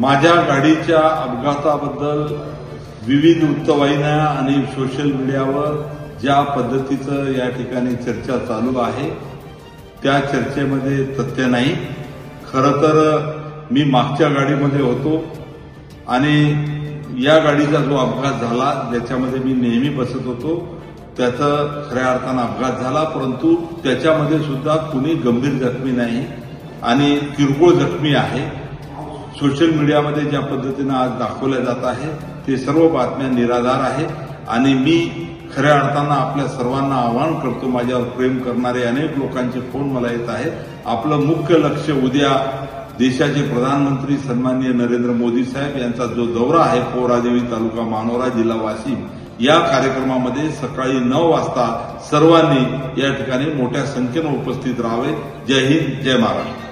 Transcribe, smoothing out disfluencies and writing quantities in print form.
माझ्या गाडीच्या अपघाताबद्दल विविध वृत्तवाहिन्या आणि सोशल मीडियावर ज्या पद्धतीचं या ठिकाणी चर्चा चालू आहे त्या चर्चेमध्ये तथ्य नाही। खरं तर मी मागच्या गाडीमध्ये होतो आणि या गाडीचा जो अपघात झाला ज्याच्यामध्ये मी नेहमी बसत होतो त्याचा खऱ्या अर्थानं अपघात झाला, परंतु त्याच्यामध्ये सुद्धा कुणी गंभीर जखमी नाही आणि किरकोळ जखमी आहे। सोशल मीडियामध्ये ज्या पद्धतीनं आज दाखवल्या जात आहे ते सर्व बातम्या निराधार आहे आणि मी खऱ्या अर्थानं आपल्या सर्वांना आवाहन करतो, माझ्यावर प्रेम करणारे अनेक लोकांचे फोन मला येत आहेत। आपलं मुख्य लक्ष उद्या देशाचे प्रधानमंत्री सन्माननीय नरेंद्र मोदी साहेब यांचा जो दौरा आहे पोहरादेवी तालुका मानोरा जिल्हा वाशिम या कार्यक्रमामध्ये सकाळी 9 वाजता सर्वांनी या ठिकाणी मोठ्या संख्येनं उपस्थित राहावे। जय हिंद, जय महाराष्ट्र।